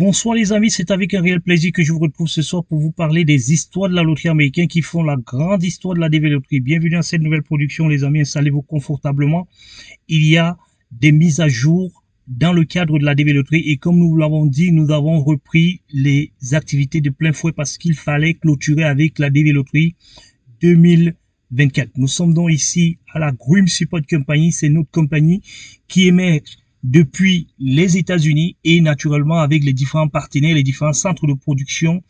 Bonsoir les amis, c'est avec un réel plaisir que je vous retrouve ce soir pour vous parler des histoires de la loterie américaine qui font la grande histoire de la DV Loterie. Bienvenue dans cette nouvelle production les amis, installez-vous confortablement. Il y a des mises à jour dans le cadre de la DV Loterie et comme nous vous l'avons dit, nous avons repris les activités de plein fouet parce qu'il fallait clôturer avec la DV Loterie 2024. Nous sommes donc ici à la Grim Support Company, c'est notre compagnie qui émet depuis les États-Unis et naturellement avec les différents partenaires, les différents centres de production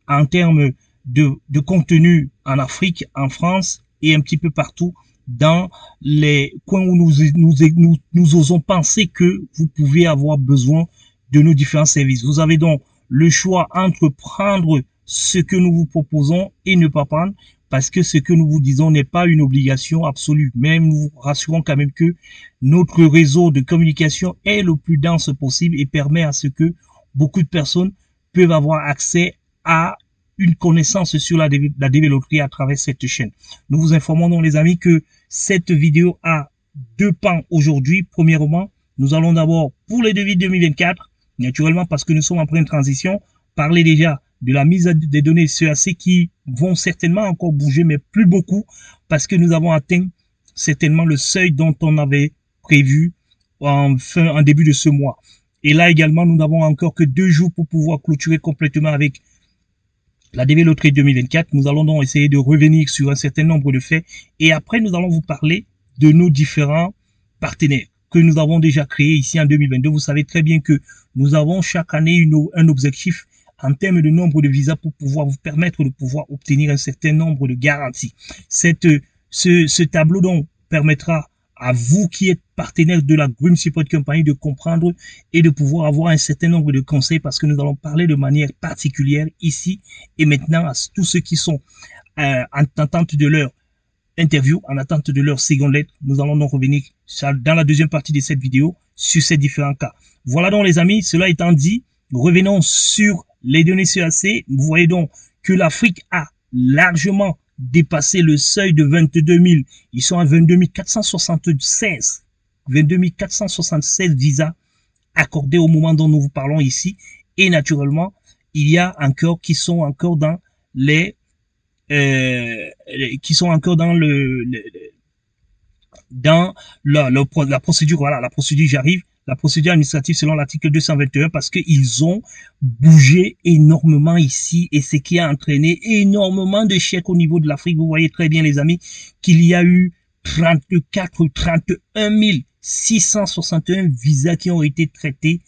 en termes de contenu en Afrique, en France et un petit peu partout dans les coins où nous osons penser que vous pouvez avoir besoin de nos différents services. Vous avez donc le choix entre prendre ce que nous vous proposons et ne pas prendre parce que ce que nous vous disons n'est pas une obligation absolue. Mais nous vous rassurons quand même que notre réseau de communication est le plus dense possible et permet à ce que beaucoup de personnes peuvent avoir accès à une connaissance sur la DV Loterie à travers cette chaîne. Nous vous informons donc les amis que cette vidéo a deux pans aujourd'hui. Premièrement, nous allons d'abord pour les devis 2024, naturellement parce que nous sommes en pleine transition, parler déjà de la mise des données CAC qui vont certainement encore bouger, mais plus beaucoup, parce que nous avons atteint certainement le seuil dont on avait prévu en début de ce mois. Et là également, nous n'avons encore que 2 jours pour pouvoir clôturer complètement avec la DV Loterie 2024. Nous allons donc essayer de revenir sur un certain nombre de faits et après, nous allons vous parler de nos différents partenaires que nous avons déjà créés ici en 2022. Vous savez très bien que nous avons chaque année un objectif en termes de nombre de visas pour pouvoir vous permettre de pouvoir obtenir un certain nombre de garanties. Ce tableau donc permettra à vous qui êtes partenaire de la Grim Support Company de comprendre et de pouvoir avoir un certain nombre de conseils parce que nous allons parler de manière particulière ici et maintenant à tous ceux qui sont en attente de leur interview, en attente de leur seconde lettre. Nous allons donc revenir dans la deuxième partie de cette vidéo sur ces différents cas. Voilà donc les amis, cela étant dit, revenons sur les données CAC. Vous voyez donc que l'Afrique a largement dépassé le seuil de 22 000. Ils sont à 22 476. 22 476 visas accordés au moment dont nous vous parlons ici. Et naturellement, il y a encore qui sont encore dans les la procédure. Voilà, la procédure, j'arrive. La procédure administrative selon l'article 221 parce qu'ils ont bougé énormément ici et ce qui a entraîné énormément de chèques au niveau de l'Afrique. Vous voyez très bien les amis qu'il y a eu 31 661 visas qui ont été traités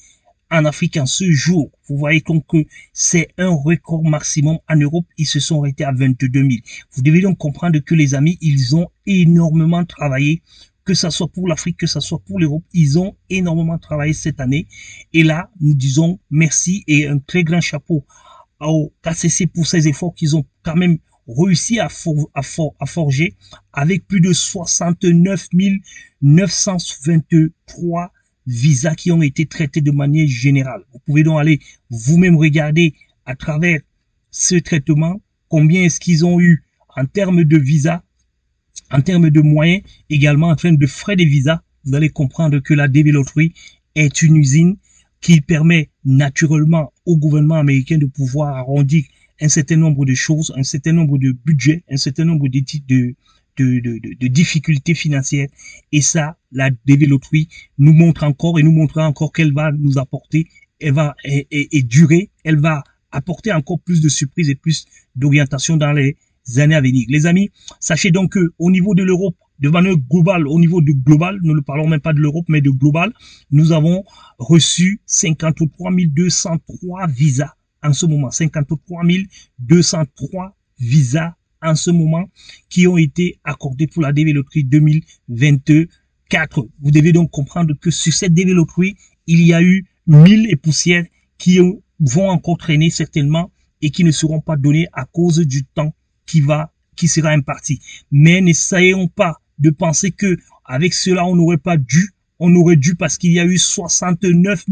en Afrique en ce jour. Vous voyez donc que c'est un record maximum. En Europe, ils se sont arrêtés à 22 000. Vous devez donc comprendre que les amis, ils ont énormément travaillé, que ça soit pour l'Afrique, que ça soit pour l'Europe. Ils ont énormément travaillé cette année. Et là, nous disons merci et un très grand chapeau au KCC pour ces efforts qu'ils ont quand même réussi à forger avec plus de 69 923 visas qui ont été traités de manière générale. Vous pouvez donc aller vous-même regarder à travers ce traitement combien est-ce qu'ils ont eu en termes de visas, en termes de moyens, également en termes de frais de visa. Vous allez comprendre que la DV Loterie est une usine qui permet naturellement au gouvernement américain de pouvoir arrondir un certain nombre de choses, un certain nombre de budgets, un certain nombre de difficultés financières. Et ça, la DV Loterie nous montre encore et nous montrera encore qu'elle va nous apporter, elle va et durer, elle va apporter encore plus de surprises et plus d'orientation dans les années à venir. Les amis, sachez donc que au niveau de l'Europe, de manière globale, au niveau de global, nous ne parlons même pas de l'Europe, mais de global, nous avons reçu 53 203 visas en ce moment. 53 203 visas en ce moment qui ont été accordés pour la DV Loterie 2024. Vous devez donc comprendre que sur cette DV Loterie, il y a eu 1000 et poussières qui vont encore traîner certainement et qui ne seront pas données à cause du temps qui sera imparti. Mais n'essayons pas de penser que avec cela, on n'aurait dû parce qu'il y a eu 69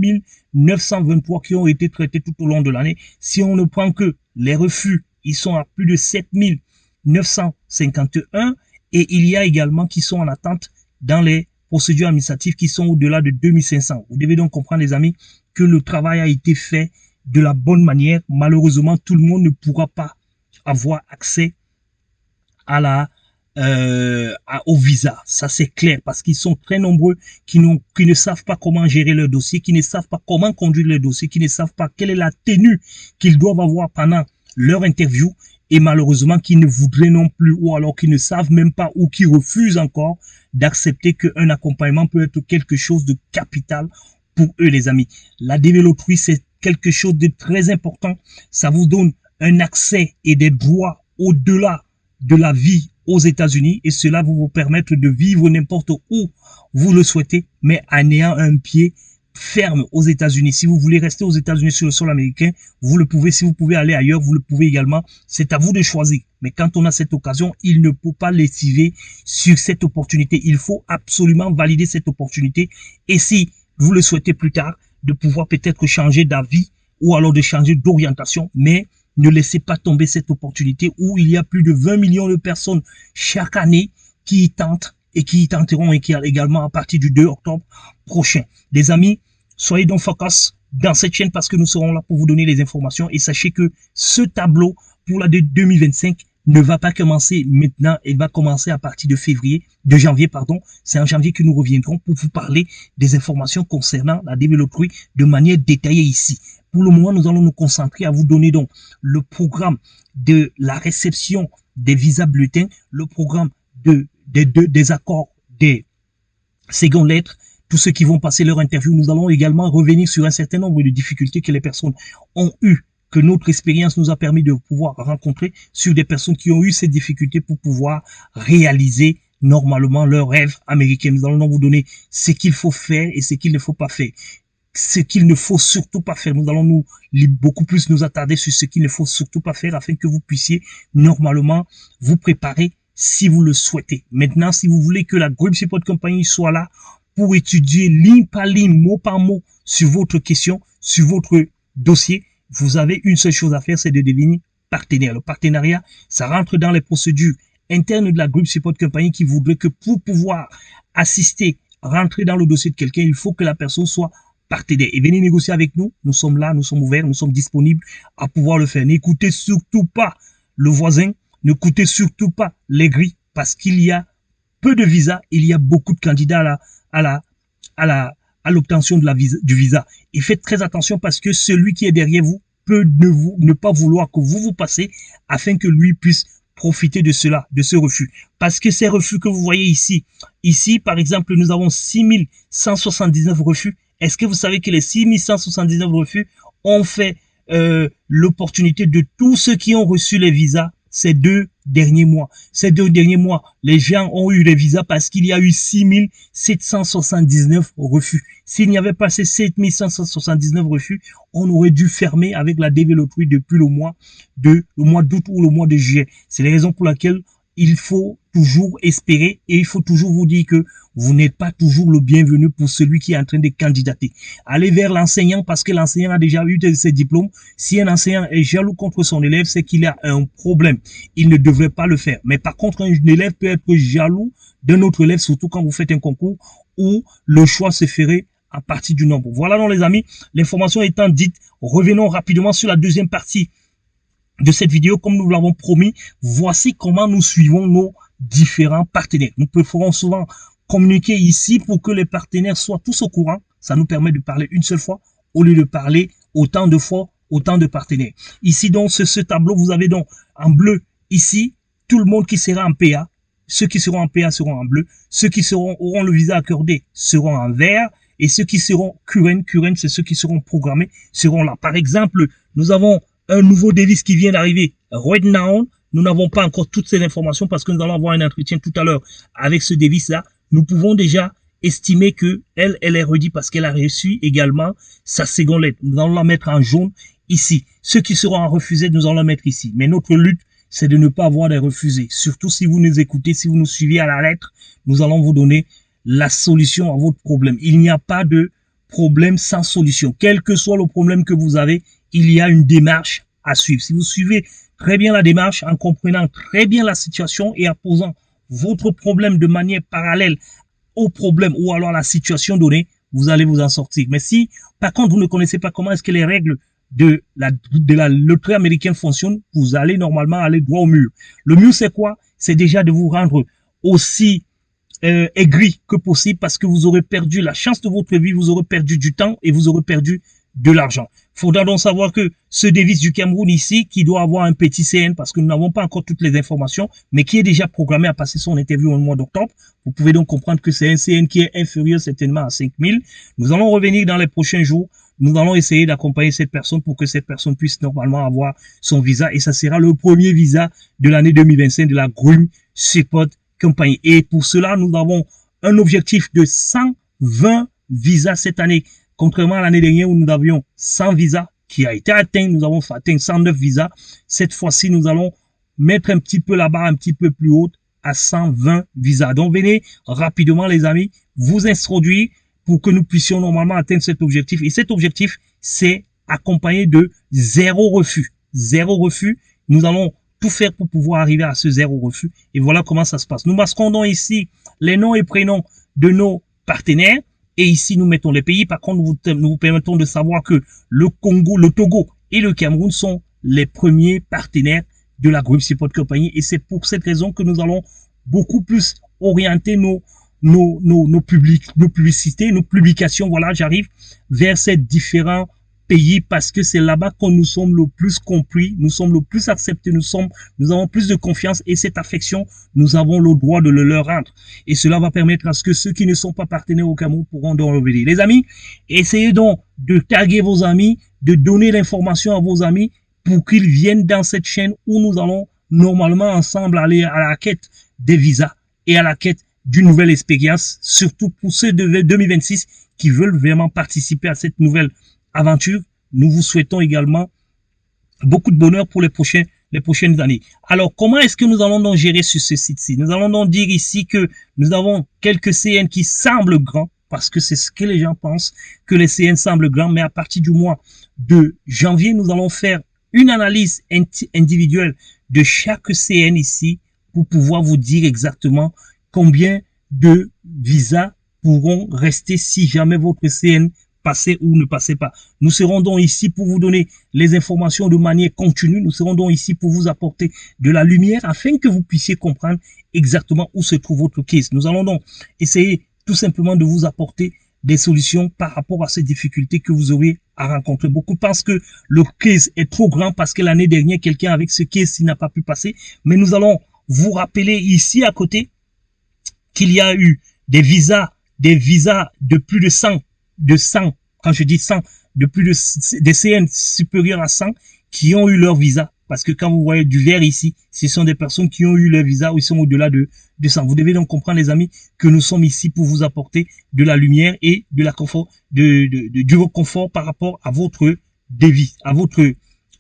923 qui ont été traités tout au long de l'année. Si on ne prend que les refus, ils sont à plus de 7 951 et il y a également qui sont en attente dans les procédures administratives qui sont au-delà de 2500. Vous devez donc comprendre les amis que le travail a été fait de la bonne manière, malheureusement, tout le monde ne pourra pas avoir accès à au visa. Ça, c'est clair, parce qu'ils sont très nombreux qui ne savent pas comment gérer leur dossier, qui ne savent pas comment conduire leur dossier, qui ne savent pas quelle est la tenue qu'ils doivent avoir pendant leur interview, et malheureusement qui ne voudraient non plus, ou alors qui ne savent même pas, ou qui refusent encore d'accepter qu'un accompagnement peut être quelque chose de capital pour eux, les amis. La développerie, c'est quelque chose de très important. Ça vous donne un accès et des droits au-delà de la vie aux États-Unis, et cela va vous permettre de vivre n'importe où vous le souhaitez, mais en ayant un pied ferme aux États-Unis. Si vous voulez rester aux États-Unis sur le sol américain, vous le pouvez. Si vous pouvez aller ailleurs, vous le pouvez également. C'est à vous de choisir. Mais quand on a cette occasion, il ne faut pas lessiver sur cette opportunité. Il faut absolument valider cette opportunité. Et si vous le souhaitez plus tard, de pouvoir peut-être changer d'avis ou alors de changer d'orientation, mais ne laissez pas tomber cette opportunité où il y a plus de 20 millions de personnes chaque année qui y tentent et qui y tenteront et qui également à partir du 2 octobre prochain. Les amis, soyez donc focus dans cette chaîne parce que nous serons là pour vous donner les informations et sachez que ce tableau pour l'année 2025 ne va pas commencer maintenant, il va commencer à partir de janvier, pardon. C'est en janvier que nous reviendrons pour vous parler des informations concernant la développerie de manière détaillée ici. Pour le moment, nous allons nous concentrer à vous donner donc le programme de la réception des visas bulletins, le programme des accords des secondes lettres, tous ceux qui vont passer leur interview. Nous allons également revenir sur un certain nombre de difficultés que les personnes ont eues, que notre expérience nous a permis de pouvoir rencontrer sur des personnes qui ont eu ces difficultés pour pouvoir réaliser normalement leur rêve américain. Nous allons donc vous donner ce qu'il faut faire et ce qu'il ne faut pas faire. Ce qu'il ne faut surtout pas faire. Nous allons beaucoup plus nous attarder sur ce qu'il ne faut surtout pas faire afin que vous puissiez normalement vous préparer si vous le souhaitez. Maintenant, si vous voulez que la Grip Support Company soit là pour étudier ligne par ligne, mot par mot sur votre question, sur votre dossier, vous avez une seule chose à faire, c'est de devenir partenaire. Le partenariat, ça rentre dans les procédures internes de la Grip Support Company qui voudrait que pour pouvoir assister, rentrer dans le dossier de quelqu'un, il faut que la personne soit partenaire. Et venez négocier avec nous. Nous sommes là, nous sommes ouverts, nous sommes disponibles à pouvoir le faire. N'écoutez surtout pas le voisin, n'écoutez surtout pas les grilles parce qu'il y a peu de visas, il y a beaucoup de candidats à l'obtention du visa. Et faites très attention parce que celui qui est derrière vous peut ne pas vouloir que vous passez afin que lui puisse profiter de cela, de ce refus. Parce que ces refus que vous voyez ici, par exemple, nous avons 6179 refus. Est-ce que vous savez que les 6179 refus ont fait l'opportunité de tous ceux qui ont reçu les visas ces 2 derniers mois. Ces 2 derniers mois, les gens ont eu les visas parce qu'il y a eu 6779 refus. S'il n'y avait pas ces 7579 refus, on aurait dû fermer avec la développerie depuis le mois d'août ou le mois de juillet. C'est la raison pour laquelle il faut toujours espérer et il faut toujours vous dire que vous n'êtes pas toujours le bienvenu pour celui qui est en train de candidater. Allez vers l'enseignant parce que l'enseignant a déjà eu ses diplômes. Si un enseignant est jaloux contre son élève, c'est qu'il a un problème. Il ne devrait pas le faire. Mais par contre, un élève peut être jaloux d'un autre élève, surtout quand vous faites un concours où le choix se ferait à partir du nombre. Voilà donc les amis, l'information étant dite, revenons rapidement sur la deuxième partie de cette vidéo. Comme nous l'avons promis, voici comment nous suivons nos différents partenaires. Nous préférons souvent communiquer ici pour que les partenaires soient tous au courant. Ça nous permet de parler une seule fois au lieu de parler autant de fois, autant de partenaires. Ici donc, ce tableau, vous avez donc en bleu ici, tout le monde qui sera en PA. Ceux qui seront en PA seront en bleu. Ceux qui auront le visa accordé seront en vert. Et ceux qui seront current, c'est ceux qui seront programmés, seront là. Par exemple, nous avons un nouveau Davis qui vient d'arriver. Right now, nous n'avons pas encore toutes ces informations parce que nous allons avoir un entretien tout à l'heure avec ce Davis-là. Nous pouvons déjà estimer que elle est ready parce qu'elle a reçu également sa seconde lettre. Nous allons la mettre en jaune ici. Ceux qui seront en refusé, nous allons la mettre ici. Mais notre lutte, c'est de ne pas avoir des refusés. Surtout si vous nous écoutez, si vous nous suivez à la lettre, nous allons vous donner la solution à votre problème. Il n'y a pas de problème sans solution. Quel que soit le problème que vous avez, il y a une démarche à suivre. Si vous suivez très bien la démarche, en comprenant très bien la situation et en posant votre problème de manière parallèle au problème ou alors à la situation donnée, vous allez vous en sortir. Mais si, par contre, vous ne connaissez pas comment est-ce que les règles de la loterie américaine fonctionne, vous allez normalement aller droit au mur. Le mur, c'est quoi? C'est déjà de vous rendre aussi aigri que possible parce que vous aurez perdu la chance de votre vie, vous aurez perdu du temps et vous aurez perdu de l'argent. Faudra donc savoir que ce devise du Cameroun ici, qui doit avoir un petit CN parce que nous n'avons pas encore toutes les informations, mais qui est déjà programmé à passer son interview au mois d'octobre. Vous pouvez donc comprendre que c'est un CN qui est inférieur certainement à 5000. Nous allons revenir dans les prochains jours. Nous allons essayer d'accompagner cette personne pour que cette personne puisse normalement avoir son visa et ça sera le premier visa de l'année 2025 de la GRUM Support Company. Et pour cela, nous avons un objectif de 120 visas cette année. Contrairement à l'année dernière où nous avions 100 visas qui a été atteint, nous avons atteint 109 visas. Cette fois-ci, nous allons mettre un petit peu la barre un petit peu plus haute à 120 visas. Donc, venez rapidement, les amis, vous introduire pour que nous puissions normalement atteindre cet objectif. Et cet objectif, c'est accompagné de 0 refus. 0 refus. Nous allons tout faire pour pouvoir arriver à ce 0 refus. Et voilà comment ça se passe. Nous masquons donc ici les noms et prénoms de nos partenaires. Et ici, nous mettons les pays. Par contre, nous vous permettons de savoir que le Congo, le Togo et le Cameroun sont les premiers partenaires de la GRUM Support Company. Et c'est pour cette raison que nous allons beaucoup plus orienter nos publicités, nos publications. Voilà, j'arrive vers ces différents pays parce que c'est là-bas que nous sommes le plus compris, nous sommes le plus acceptés, nous avons plus de confiance et cette affection, nous avons le droit de le leur rendre. Et cela va permettre à ce que ceux qui ne sont pas partenaires au Cameroun pourront donc revenir. Les amis, essayez donc de taguer vos amis, de donner l'information à vos amis pour qu'ils viennent dans cette chaîne où nous allons normalement ensemble aller à la quête des visas et à la quête d'une nouvelle expérience, surtout pour ceux de 2026 qui veulent vraiment participer à cette nouvelle aventure. Nous vous souhaitons également beaucoup de bonheur pour les prochaines années. Alors, comment est-ce que nous allons donc gérer sur ce site-ci? Nous allons donc dire ici que nous avons quelques CN qui semblent grands, parce que c'est ce que les gens pensent, que les CN semblent grands, mais à partir du mois de janvier, nous allons faire une analyse individuelle de chaque CN ici pour pouvoir vous dire exactement combien de visas pourront rester si jamais votre CN passez ou ne passez pas. Nous serons donc ici pour vous donner les informations de manière continue. Nous serons donc ici pour vous apporter de la lumière afin que vous puissiez comprendre exactement où se trouve votre case. Nous allons donc essayer tout simplement de vous apporter des solutions par rapport à ces difficultés que vous aurez à rencontrer. Beaucoup pensent que le case est trop grand parce que l'année dernière, quelqu'un avec ce case n'a pas pu passer. Mais nous allons vous rappeler ici à côté qu'il y a eu des visas de plus de 100, quand je dis 100, de plus de des CN supérieurs à 100 qui ont eu leur visa. Parce que quand vous voyez du vert ici, ce sont des personnes qui ont eu leur visa ou ils sont au-delà de 100. Vous devez donc comprendre, les amis, que nous sommes ici pour vous apporter de la lumière et de la confort, du reconfort par rapport à votre devis, à votre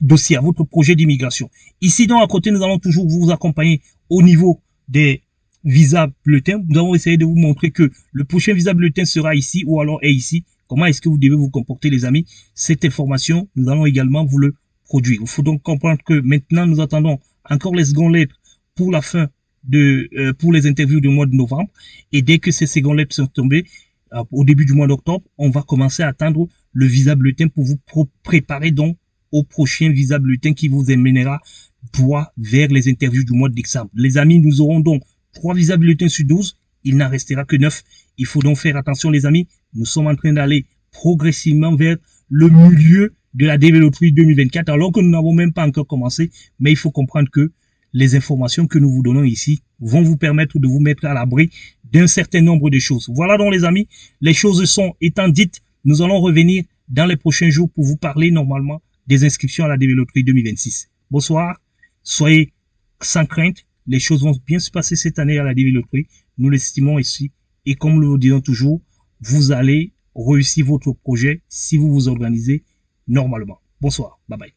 dossier, à votre projet d'immigration. Ici, donc, à côté, nous allons toujours vous accompagner au niveau des visa bulletin. Nous allons essayer de vous montrer que le prochain visa bulletin sera ici ou alors est ici. Comment est-ce que vous devez vous comporter, les amis? Cette information, nous allons également vous le produire. Il faut donc comprendre que maintenant, nous attendons encore les secondes lettres pour la fin pour les interviews du mois de novembre. Et dès que ces secondes lettres sont tombées, au début du mois d'octobre, on va commencer à attendre le visa bulletin pour vous préparer donc au prochain visa bulletin qui vous amènera droit vers les interviews du mois de décembre. Les amis, nous aurons donc 3 visa bulletins sur 12. Il n'en restera que 9. Il faut donc faire attention, les amis. Nous sommes en train d'aller progressivement vers le milieu de la DV-Loterie 2024, alors que nous n'avons même pas encore commencé. Mais il faut comprendre que les informations que nous vous donnons ici vont vous permettre de vous mettre à l'abri d'un certain nombre de choses. Voilà donc, les amis, les choses étant dites, nous allons revenir dans les prochains jours pour vous parler normalement des inscriptions à la DV-Loterie 2026. Bonsoir, soyez sans crainte. Les choses vont bien se passer cette année à la DV-Loterie. Nous l'estimons ici. Et comme nous le disons toujours, vous allez réussir votre projet si vous vous organisez normalement. Bonsoir. Bye bye.